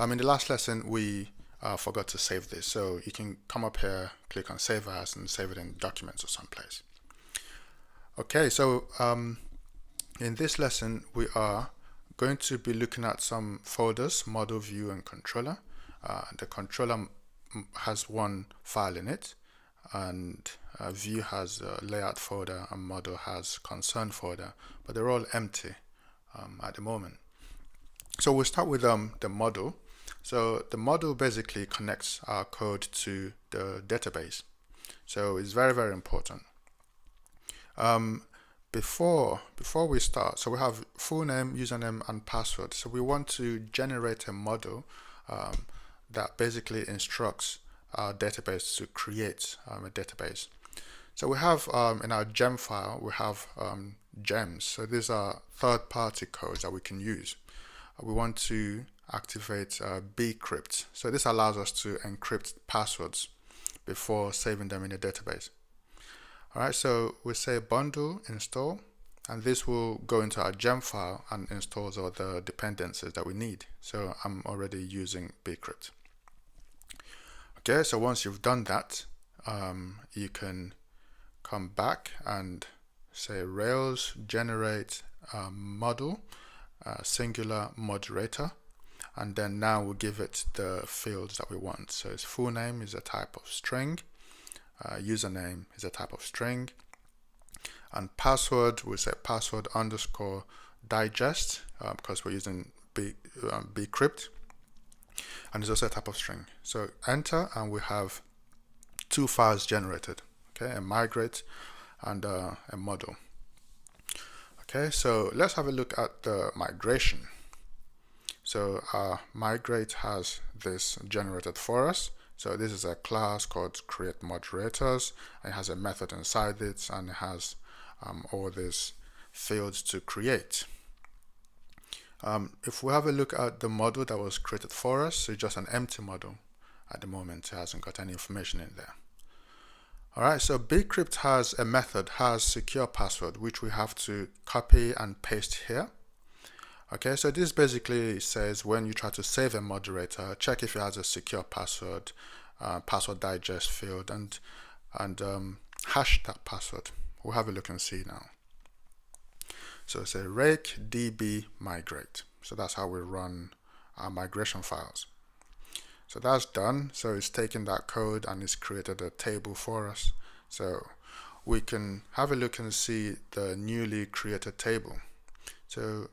In the last lesson, we forgot to save this. So you can come up here, click on Save As, and save it in Documents or someplace. Okay, so in this lesson, we are going to be looking at some folders, Model, View, and Controller. The Controller has one file in it, and View has a Layout folder, and Model has Concern folder, but they're all empty at the moment. So we'll start with the model. So the model basically connects our code to the database. So it's very, very important. Before we start, so we have full name, username, and password. So we want to generate a model that basically instructs our database to create a database. So we have in our gem file, we have gems. So these are third-party codes that we can use. We want to activate bcrypt. So this allows us to encrypt passwords before saving them in the database. Alright, so we say bundle install, and this will go into our gem file and installs all the dependencies that we need. So I'm already using bcrypt. Okay, so once you've done that, you can come back and say Rails generate model singular moderator, and then now we'll give it the fields that we want. So its full name is a type of string, username is a type of string, and password we say password underscore digest because we're using bcrypt, and it's also a type of string. So enter, and we have two files generated, okay, a migrate and a model. Okay, so let's have a look at the migration. So our migrate has this generated for us. So this is a class called create moderators. It has a method inside it, and it has all these fields to create. If we have a look at the model that was created for us, it's just an empty model at the moment. It hasn't got any information in there. Alright, so bcrypt has a method, has secure password, which we have to copy and paste here. Okay, so this basically says when you try to save a moderator, check if it has a secure password, password digest field, and hash that password. We'll have a look and see now. So say rake db migrate. So that's how we run our migration files. So that's done. So it's taken that code and it's created a table for us. So we can have a look and see the newly created table. So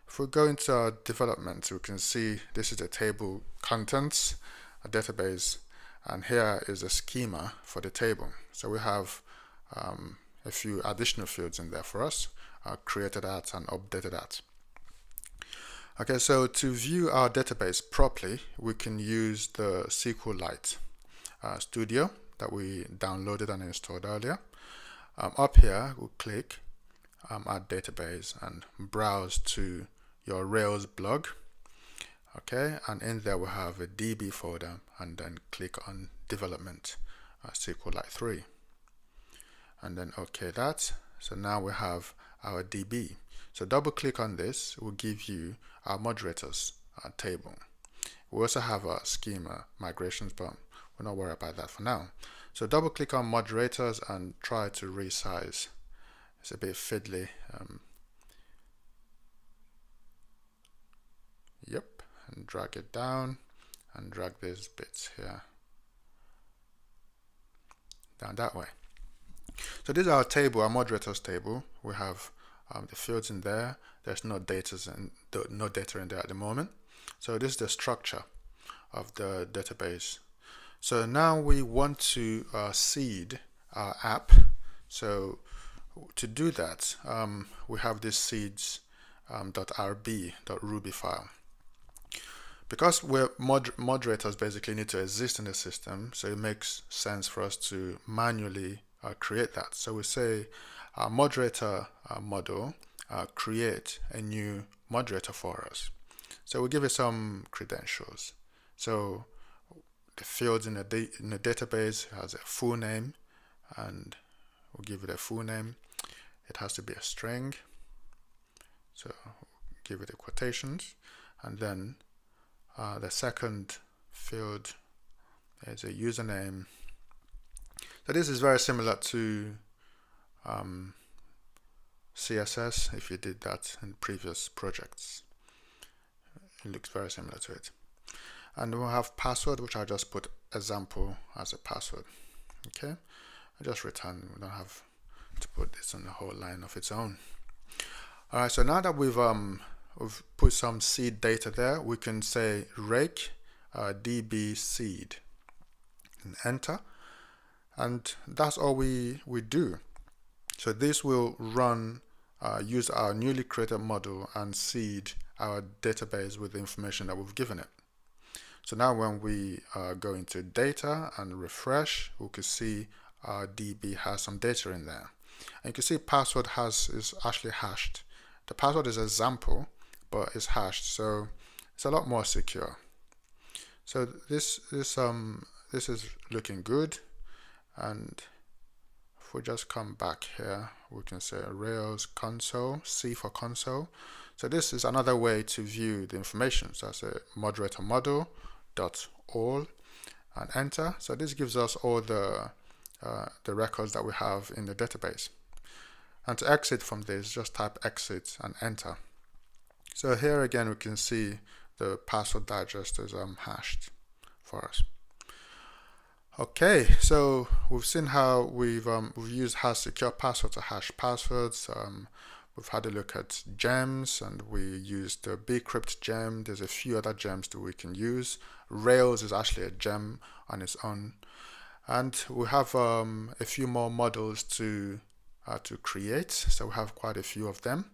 if we go into our development, we can see this is the table contents, a database, and here is a schema for the table. So we have a few additional fields in there for us, created that and updated that. Okay, so to view our database properly, we can use the SQLite Studio that we downloaded and installed earlier. Up here, we'll click Add Database and browse to your Rails blog. Okay, and in there we have a DB folder, and then click on Development SQLite 3. And then OK that. So now we have our DB. So double click on this, will give you our moderators table. We also have our schema migrations, but we're not worried about that for now. So double click on moderators and try to resize. It's a bit fiddly. Yep, and drag it down and drag these bits here down that way. So this is our table, our moderators table. We have the fields in there. There's no data in there at the moment. So this is the structure of the database. So now we want to seed our app. So to do that, we have this seeds.rb.ruby file. Because we're moderators basically need to exist in the system, so it makes sense for us to manually create that. So we say moderator model create a new moderator for us. So we give it some credentials. So the fields in the database has a full name, and we'll give it a full name. It has to be a string, so give it a quotations, and then The second field is a username. So this is very similar to CSS. If you did that in previous projects, it looks very similar to it. And we'll have password, which I just put example as a password. Okay, I just return. We don't have to put this on the whole line of its own. All right, so now that we've put some seed data there, we can say rake db seed and enter, and that's all we do. So this will run, use our newly created model and seed our database with the information that we've given it. So now when we go into data and refresh, we can see our DB has some data in there. And you can see password is actually hashed. The password is example, but it's hashed, so it's a lot more secure. So this is looking good. And if we just come back here, we can say Rails console, C for console. So this is another way to view the information. So I say moderator model dot all and enter. So this gives us all the records that we have in the database. And to exit from this, just type exit and enter. So here again we can see the password digest is hashed for us. Okay, so we've seen how we've used hash secure password to hash passwords. We've had a look at gems, and we used the bcrypt gem. There's a few other gems that we can use. Rails is actually a gem on its own, and we have a few more models to create. So we have quite a few of them,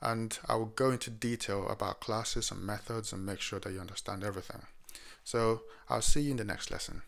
and I will go into detail about classes and methods and make sure that you understand everything. So I'll see you in the next lesson.